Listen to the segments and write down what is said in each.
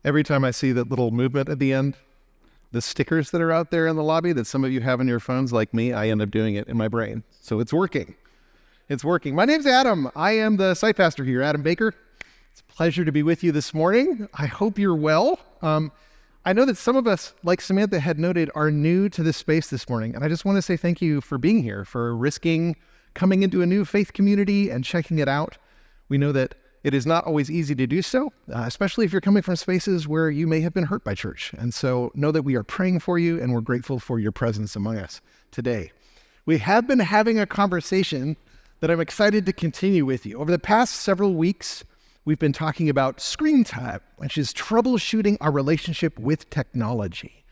Every time I see that little movement at the end, the stickers that are out there in the lobby that some of you have on your phones like me, I end up doing it in my brain. So it's working. It's working. My name's Adam. I am the site pastor here, Adam Baker. It's a pleasure to be with you this morning. I hope you're well. I know that some of us, like Samantha had noted, are new to this space this morning. And I just want to say thank you for being here, for risking coming into a new faith community and checking it out. We know that it is not always easy to do so, especially if you're coming from spaces where you may have been hurt by church. And so know that we are praying for you and we're grateful for your presence among us today. We have been having a conversation that I'm excited to continue with you. Over the past several weeks, we've been talking about screen time, which is troubleshooting our relationship with technology.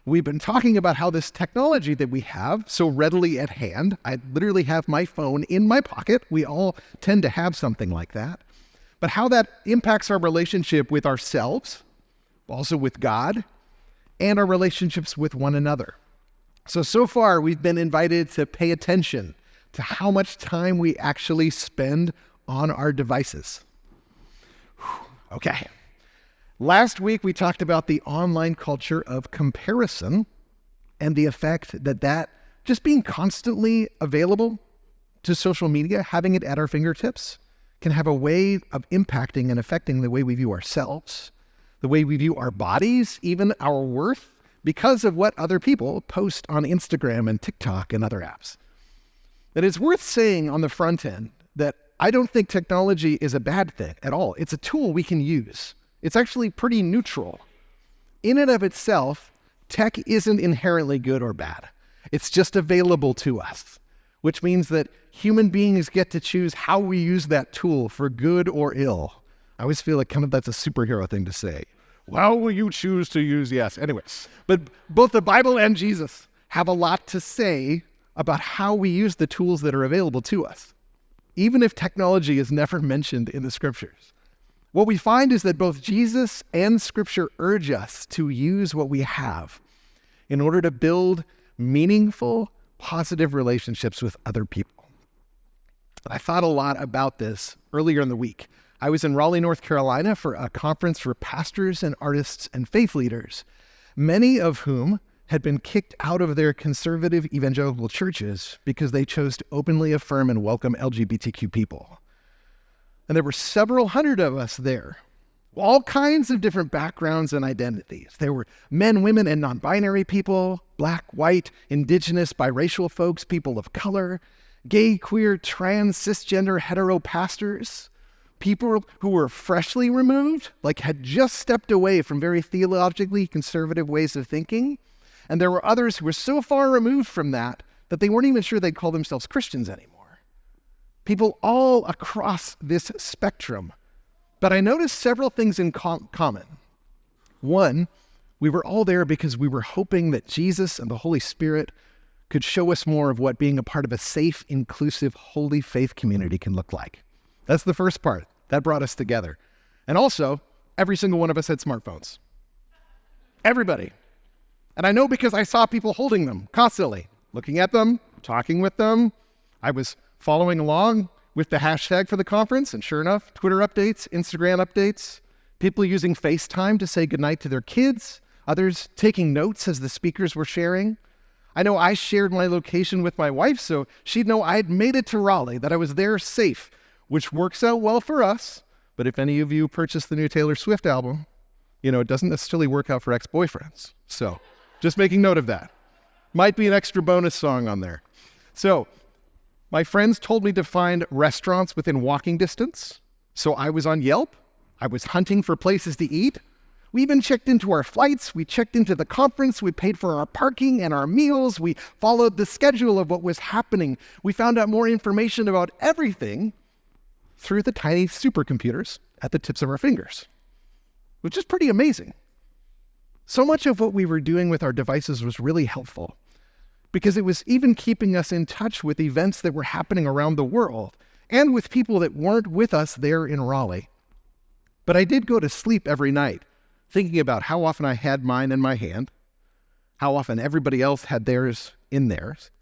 We've been talking about how this technology that we have so readily at hand, I literally have my phone in my pocket. We all tend to have something like that. But how that impacts our relationship with ourselves, also with God, and our relationships with one another. So far, we've been invited to pay attention to how much time we actually spend on our devices. Okay. Last week, we talked about the online culture of comparison and the effect that just being constantly available to social media, having it at our fingertips, can have a way of impacting and affecting the way we view ourselves, the way we view our bodies, even our worth, because of what other people post on Instagram and TikTok and other apps. That it's worth saying on the front end that I don't think technology is a bad thing at all. It's a tool we can use. It's actually pretty neutral. In and of itself, tech isn't inherently good or bad. It's just available to us, which means that human beings get to choose how we use that tool for good or ill. I always feel like that's a superhero thing to say. How will you choose to use? Yes. Anyways, but both the Bible and Jesus have a lot to say about how we use the tools that are available to us, even if technology is never mentioned in the scriptures. What we find is that both Jesus and Scripture urge us to use what we have in order to build meaningful, positive relationships with other people. I thought a lot about this earlier in the week. I was in Raleigh, North Carolina for a conference for pastors and artists and faith leaders, many of whom had been kicked out of their conservative evangelical churches because they chose to openly affirm and welcome LGBTQ people. And there were several hundred of us there, all kinds of different backgrounds and identities. There were men, women, and non-binary people, black, white, indigenous, biracial folks, people of color, gay, queer, trans, cisgender, hetero pastors, people who were freshly removed, like had just stepped away from very theologically conservative ways of thinking. And there were others who were so far removed from that they weren't even sure they'd call themselves Christians anymore. People all across this spectrum. But I noticed several things in common. One, we were all there because we were hoping that Jesus and the Holy Spirit could show us more of what being a part of a safe, inclusive, holy faith community can look like. That's the first part. That brought us together. And also, every single one of us had smartphones. Everybody. And I know because I saw people holding them constantly, looking at them, talking with them. I was following along with the hashtag for the conference, and sure enough, Twitter updates, Instagram updates, people using FaceTime to say goodnight to their kids, others taking notes as the speakers were sharing. I know I shared my location with my wife, so she'd know I'd made it to Raleigh, that I was there safe, which works out well for us. But if any of you purchased the new Taylor Swift album, it doesn't necessarily work out for ex-boyfriends. So just making note of that. Might be an extra bonus song on there. So my friends told me to find restaurants within walking distance. So I was on Yelp. I was hunting for places to eat. We even checked into our flights. We checked into the conference. We paid for our parking and our meals. We followed the schedule of what was happening. We found out more information about everything through the tiny supercomputers at the tips of our fingers, which is pretty amazing. So much of what we were doing with our devices was really helpful because it was even keeping us in touch with events that were happening around the world and with people that weren't with us there in Raleigh. But I did go to sleep every night thinking about how often I had mine in my hand, how often everybody else had theirs in theirs.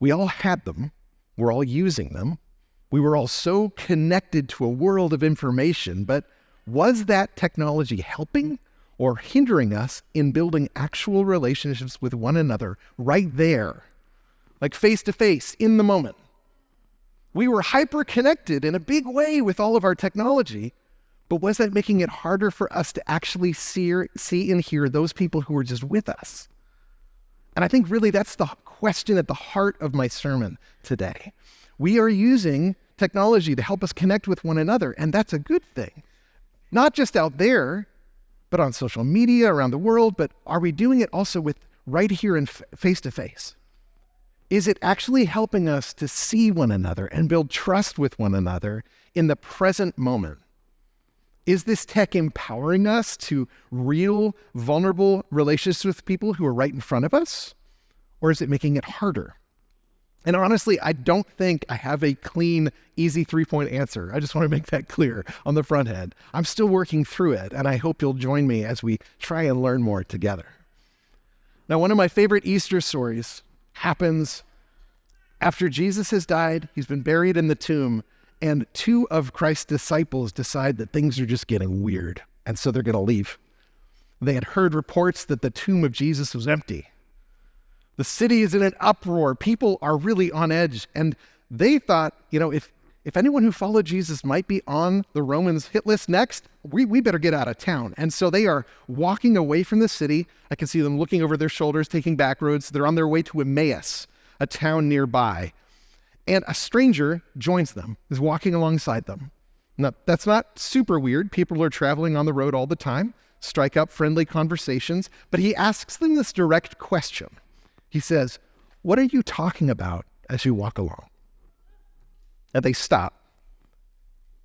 We all had them. We're all using them. We were all so connected to a world of information, but was that technology helping or hindering us in building actual relationships with one another right there, like face to face in the moment. We were hyper-connected in a big way with all of our technology, but was that making it harder for us to actually see and hear those people who were just with us? And I think really that's the question at the heart of my sermon today. We are using technology to help us connect with one another, and that's a good thing. Not just out there, but on social media around the world, but are we doing it also with right here and face to face? Is it actually helping us to see one another and build trust with one another in the present moment? Is this tech empowering us to real, vulnerable relationships with people who are right in front of us? Or is it making it harder? And honestly, I don't think I have a clean, easy 3-point answer. I just want to make that clear on the front end. I'm still working through it, and I hope you'll join me as we try and learn more together. Now, one of my favorite Easter stories happens after Jesus has died. He's been buried in the tomb, and 2 of Christ's disciples decide that things are just getting weird, and so they're going to leave. They had heard reports that the tomb of Jesus was empty. The city is in an uproar. People are really on edge, and they thought, if anyone who followed Jesus might be on the Romans' hit list next, we better get out of town. And so they are walking away from the city. I can see them looking over their shoulders, taking back roads. They're on their way to Emmaus, a town nearby. And a stranger joins them, is walking alongside them. Now, that's not super weird. People are traveling on the road all the time, strike up friendly conversations, but he asks them this direct question. He says, "What are you talking about as you walk along?" And they stop,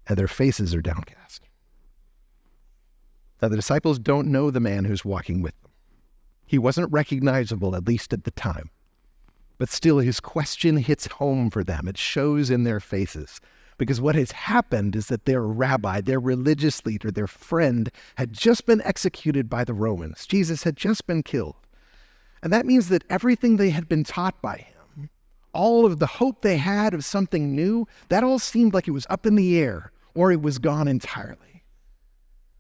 and their faces are downcast. Now, the disciples don't know the man who's walking with them. He wasn't recognizable, at least at the time. But still, his question hits home for them. It shows in their faces. Because what has happened is that their rabbi, their religious leader, their friend, had just been executed by the Romans. Jesus had just been killed. And that means that everything they had been taught by him, all of the hope they had of something new, that all seemed like it was up in the air, or it was gone entirely.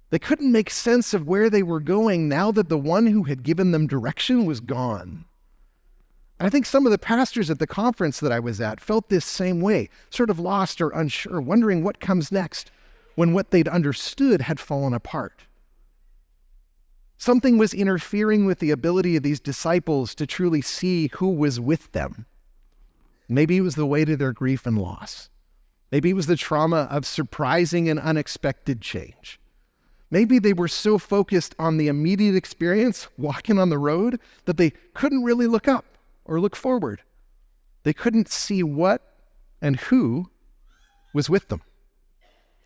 They couldn't make sense of where they were going now that the one who had given them direction was gone. And I think some of the pastors at the conference that I was at felt this same way, sort of lost or unsure, wondering what comes next when what they'd understood had fallen apart. Something was interfering with the ability of these disciples to truly see who was with them. Maybe it was the weight of their grief and loss. Maybe it was the trauma of surprising and unexpected change. Maybe they were so focused on the immediate experience, walking on the road, that they couldn't really look up or look forward. They couldn't see what and who was with them.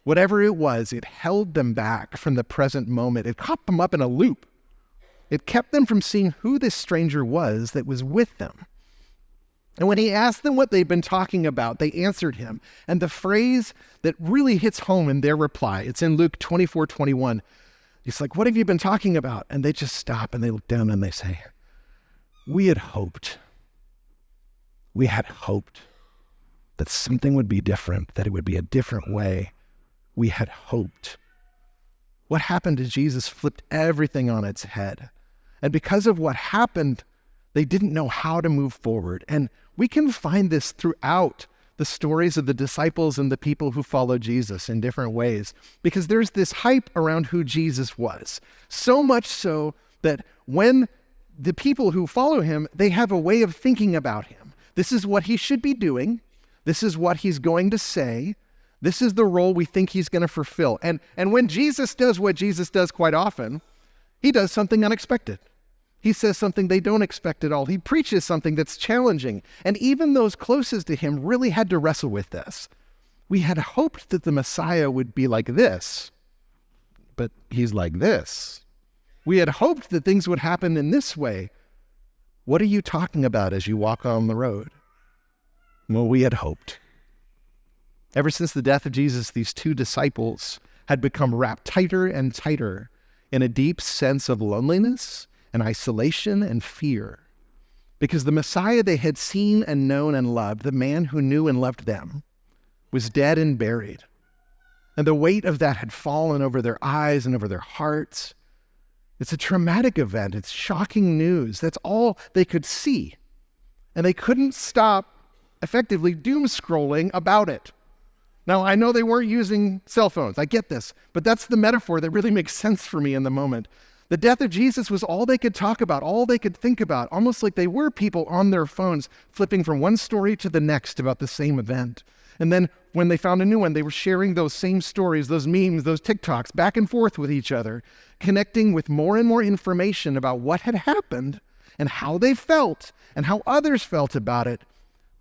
Whatever it was, it held them back from the present moment. It caught them up in a loop. It kept them from seeing who this stranger was that was with them. And when he asked them what they'd been talking about, they answered him. And the phrase that really hits home in their reply, it's in Luke 24:21. He's like, "What have you been talking about?" And they just stop and they look down and they say, We had hoped that something would be different, that it would be a different way. We had hoped. What happened to Jesus flipped everything on its head. And because of what happened, they didn't know how to move forward. And we can find this throughout the stories of the disciples and the people who follow Jesus in different ways, because there's this hype around who Jesus was. So much so that when the people who follow him, they have a way of thinking about him. This is what he should be doing. This is what he's going to say. This is the role we think he's going to fulfill. And when Jesus does what Jesus does quite often, he does something unexpected. He says something they don't expect at all. He preaches something that's challenging. And even those closest to him really had to wrestle with this. We had hoped that the Messiah would be like this, but he's like this. We had hoped that things would happen in this way. What are you talking about as you walk on the road? Well, we had hoped. Ever since the death of Jesus, these two disciples had become wrapped tighter and tighter in a deep sense of loneliness and isolation and fear, because the Messiah they had seen and known and loved, the man who knew and loved them, was dead and buried. And the weight of that had fallen over their eyes and over their hearts. It's a traumatic event. It's shocking news. That's all they could see. And they couldn't stop effectively doom scrolling about it. Now, I know they weren't using cell phones. I get this. But that's the metaphor that really makes sense for me in the moment. The death of Jesus was all they could talk about, all they could think about, almost like they were people on their phones flipping from one story to the next about the same event. And then when they found a new one, they were sharing those same stories, those memes, those TikToks back and forth with each other, connecting with more and more information about what had happened and how they felt and how others felt about it,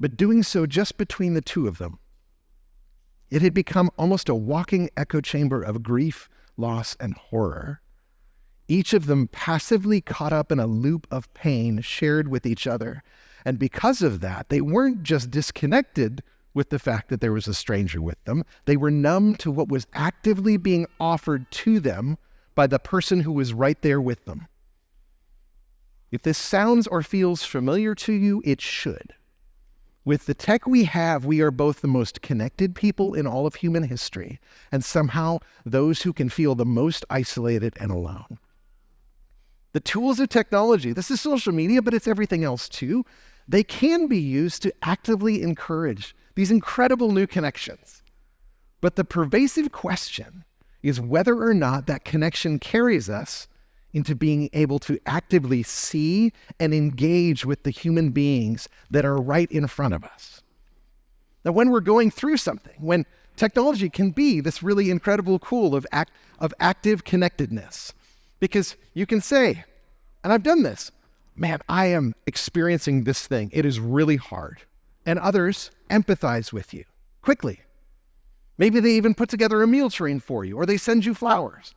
but doing so just between the two of them. It had become almost a walking echo chamber of grief, loss, and horror. Each of them passively caught up in a loop of pain shared with each other. And because of that, they weren't just disconnected with the fact that there was a stranger with them. They were numb to what was actively being offered to them by the person who was right there with them. If this sounds or feels familiar to you, it should. With the tech we have, we are both the most connected people in all of human history, and somehow those who can feel the most isolated and alone. The tools of technology, this is social media, but it's everything else too, they can be used to actively encourage these incredible new connections. But the pervasive question is whether or not that connection carries us into being able to actively see and engage with the human beings that are right in front of us. Now, when we're going through something, when technology can be this really incredible tool of active connectedness, because you can say, and I've done this, man, I am experiencing this thing. It is really hard. And others empathize with you quickly. Maybe they even put together a meal train for you, or they send you flowers.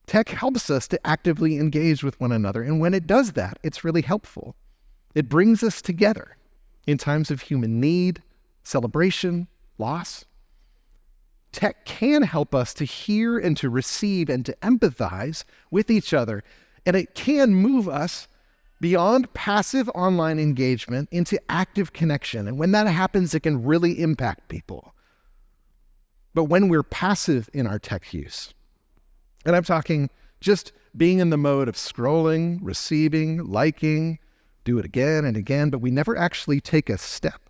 Tech helps us to actively engage with one another, and when it does that, it's really helpful. It brings us together in times of human need, celebration, loss. Tech can help us to hear and to receive and to empathize with each other, and it can move us beyond passive online engagement into active connection. And when that happens, it can really impact people. But when we're passive in our tech use, and I'm talking just being in the mode of scrolling, receiving, liking, do it again and again, but we never actually take a step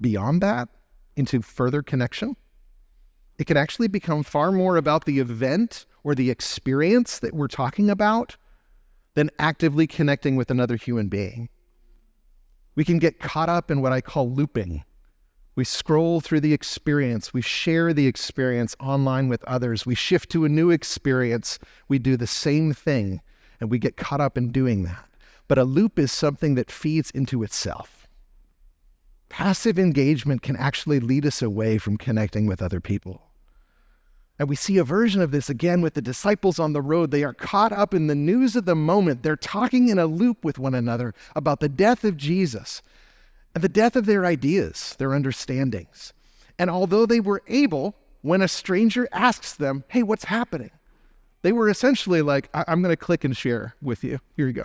beyond that into further connection, it can actually become far more about the event or the experience that we're talking about than actively connecting with another human being. We can get caught up in what I call looping. We scroll through the experience. We share the experience online with others. We shift to a new experience. We do the same thing, and we get caught up in doing that. But a loop is something that feeds into itself. Passive engagement can actually lead us away from connecting with other people. And we see a version of this again with the disciples on the road. They are caught up in the news of the moment. They're talking in a loop with one another about the death of Jesus and the death of their ideas, their understandings. And although they were able, when a stranger asks them, hey, what's happening? They were essentially like, I'm going to click and share with you. Here you go.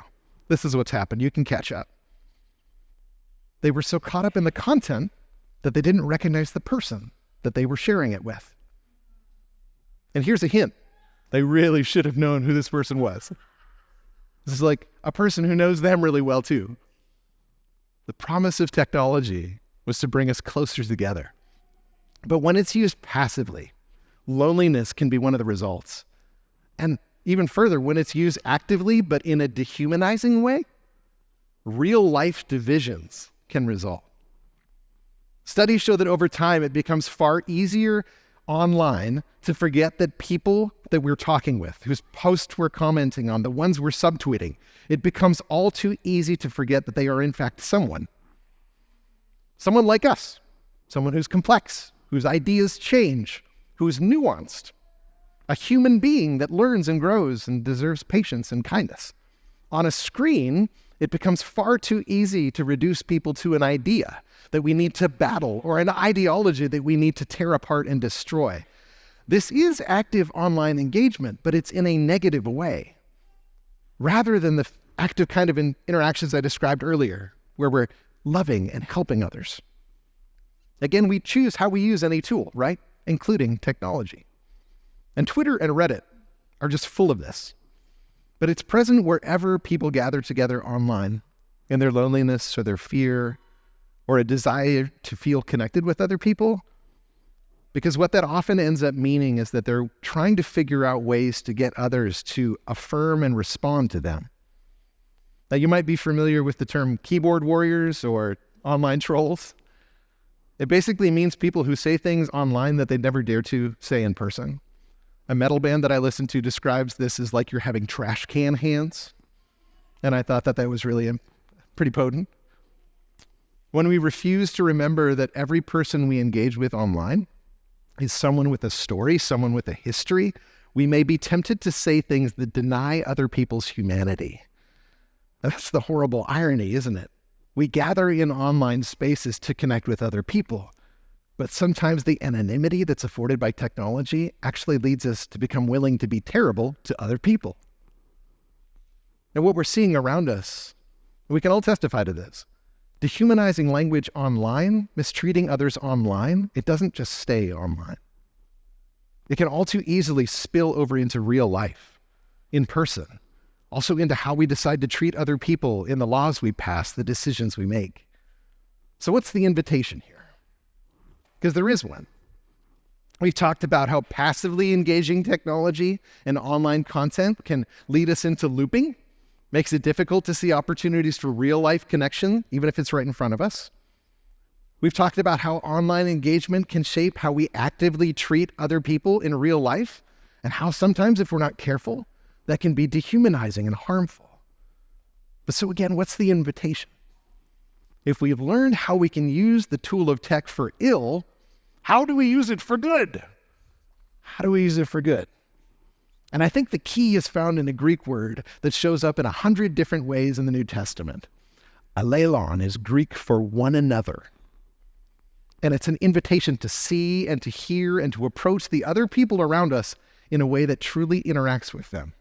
This is what's happened. You can catch up. They were so caught up in the content that they didn't recognize the person that they were sharing it with. And here's a hint. They really should have known who this person was. This is like a person who knows them really well too. The promise of technology was to bring us closer together. But when it's used passively, loneliness can be one of the results. And even further, when it's used actively but in a dehumanizing way, real life divisions can result. Studies show that over time it becomes far easier online to forget that people that we're talking with, whose posts we're commenting on, the ones we're subtweeting, it becomes all too easy to forget that they are in fact someone like us, someone who's complex, whose ideas change, who's nuanced, a human being that learns and grows and deserves patience and kindness. On a screen, it becomes far too easy to reduce people to an idea that we need to battle or an ideology that we need to tear apart and destroy. This is active online engagement, but it's in a negative way, rather than the active kind of interactions I described earlier, where we're loving and helping others. Again, we choose how we use any tool, right? Including technology. And Twitter and Reddit are just full of this. but it's present wherever people gather together online, in their loneliness or their fear or a desire to feel connected with other people. Because what that often ends up meaning is that they're trying to figure out ways to get others to affirm and respond to them. Now, you might be familiar with the term keyboard warriors or online trolls. It basically means people who say things online that they'd never dare to say in person. A metal band that I listen to describes this as like you're having trash can hands. And I thought that was really pretty potent. When we refuse to remember that every person we engage with online is someone with a story, someone with a history, we may be tempted to say things that deny other people's humanity. That's the horrible irony, isn't it? We gather in online spaces to connect with other people, but sometimes the anonymity that's afforded by technology actually leads us to become willing to be terrible to other people. And what we're seeing around us, we can all testify to this. Dehumanizing language online, mistreating others online, it doesn't just stay online. It can all too easily spill over into real life, in person, also into how we decide to treat other people in the laws we pass, the decisions we make. So what's the invitation here? Because there is one. We've talked about how passively engaging technology and online content can lead us into looping, makes it difficult to see opportunities for real-life connection, even if it's right in front of us. We've talked about how online engagement can shape how we actively treat other people in real life, and how sometimes, if we're not careful, that can be dehumanizing and harmful. But so again, what's the invitation? If we've learned how we can use the tool of tech for ill, how do we use it for good? How do we use it for good? And I think the key is found in a Greek word that shows up in 100 different ways in the New Testament. Alelon is Greek for one another. And it's an invitation to see and to hear and to approach the other people around us in a way that truly interacts with them.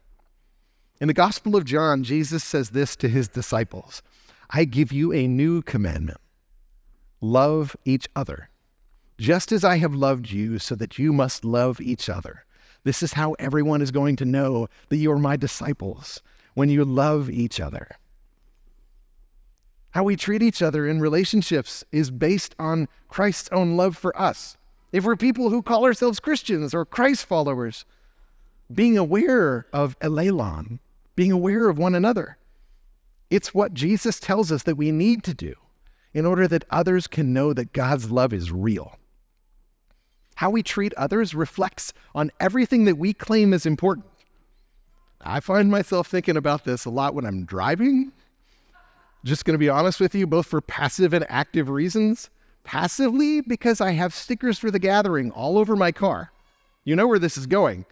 In the Gospel of John, Jesus says this to his disciples, "I give you a new commandment. Love each other, just as I have loved you, so that you must love each other. This is how everyone is going to know that you are my disciples, when you love each other." How we treat each other in relationships is based on Christ's own love for us. If we're people who call ourselves Christians or Christ followers, being aware of elelon, being aware of one another, it's what Jesus tells us that we need to do in order that others can know that God's love is real. How we treat others reflects on everything that we claim is important. I find myself thinking about this a lot when I'm driving. Just going to be honest with you, both for passive and active reasons. Passively, because I have stickers for the gathering all over my car. You know where this is going.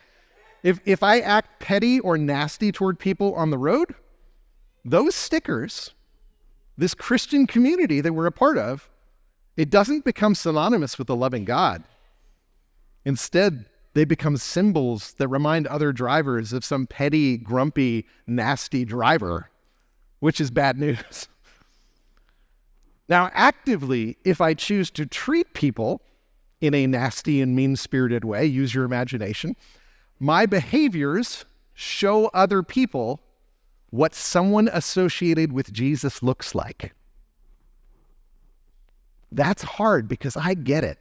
If I act petty or nasty toward people on the road, those stickers, this Christian community that we're a part of, it doesn't become synonymous with the loving God. Instead, they become symbols that remind other drivers of some petty, grumpy, nasty driver, which is bad news. Now, actively, if I choose to treat people in a nasty and mean-spirited way, use your imagination, my behaviors show other people what someone associated with Jesus looks like. That's hard because I get it.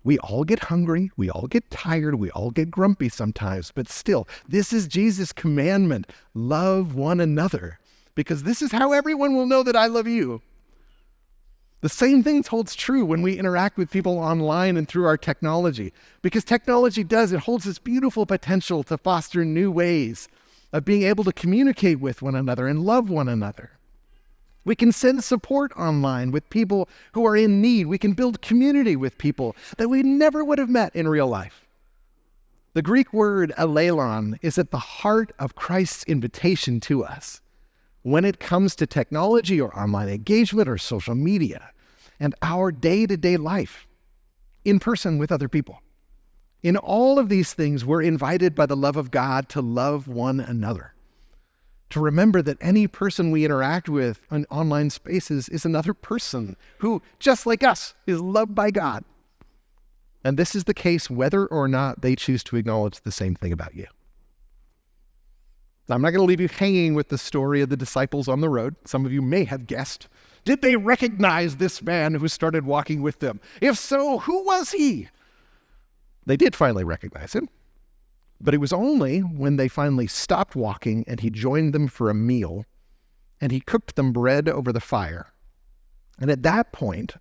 We all get hungry, we all get tired, we all get grumpy sometimes, but still, this is Jesus' commandment. Love one another, because this is how everyone will know that I love you. The same thing holds true when we interact with people online and through our technology, because technology it holds this beautiful potential to foster new ways of being able to communicate with one another and love one another. We can send support online with people who are in need. We can build community with people that we never would have met in real life. The Greek word alelon is at the heart of Christ's invitation to us when it comes to technology or online engagement or social media and our day-to-day life in person with other people. In all of these things, we're invited by the love of God to love one another. To remember that any person we interact with in online spaces is another person who, just like us, is loved by God. And this is the case whether or not they choose to acknowledge the same thing about you. Now, I'm not going to leave you hanging with the story of the disciples on the road. Some of you may have guessed. Did they recognize this man who started walking with them? If so, who was he? They did finally recognize him, but it was only when they finally stopped walking and he joined them for a meal and he cooked them bread over the fire. And at that point,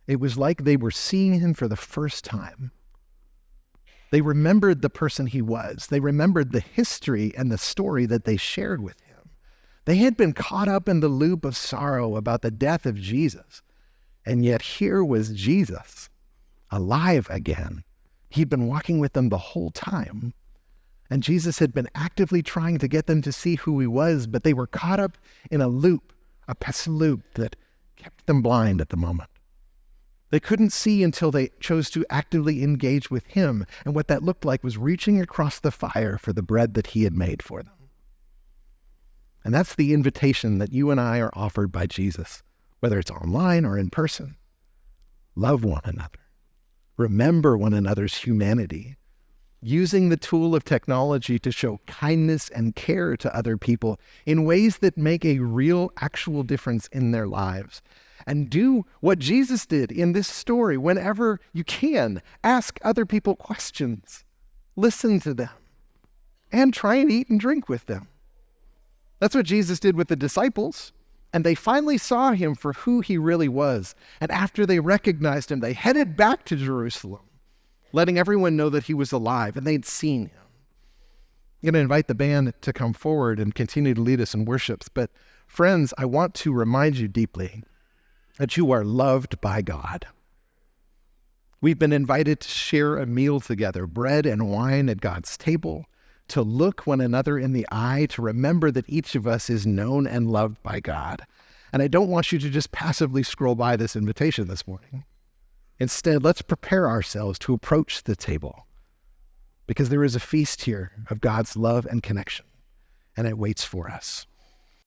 it was like they were seeing him for the first time. They remembered the person he was. They remembered the history and the story that they shared with him. They had been caught up in the loop of sorrow about the death of Jesus. And yet here was Jesus, alive again. He'd been walking with them the whole time. And Jesus had been actively trying to get them to see who he was, but they were caught up in a loop, a pesky loop that kept them blind at the moment. They couldn't see until they chose to actively engage with him, and what that looked like was reaching across the fire for the bread that he had made for them. And that's the invitation that you and I are offered by Jesus, whether it's online or in person. Love one another. Remember one another's humanity. Using the tool of technology to show kindness and care to other people in ways that make a real, actual difference in their lives. And do what Jesus did in this story whenever you can. Ask other people questions. Listen to them. And try and eat and drink with them. That's what Jesus did with the disciples. And they finally saw him for who he really was. And after they recognized him, they headed back to Jerusalem, letting everyone know that he was alive and they'd seen him. I'm going to invite the band to come forward and continue to lead us in worships. But friends, I want to remind you deeply that you are loved by God. We've been invited to share a meal together, bread and wine at God's table, to look one another in the eye, to remember that each of us is known and loved by God. And I don't want you to just passively scroll by this invitation this morning. Instead, let's prepare ourselves to approach the table, because there is a feast here of God's love and connection, and it waits for us.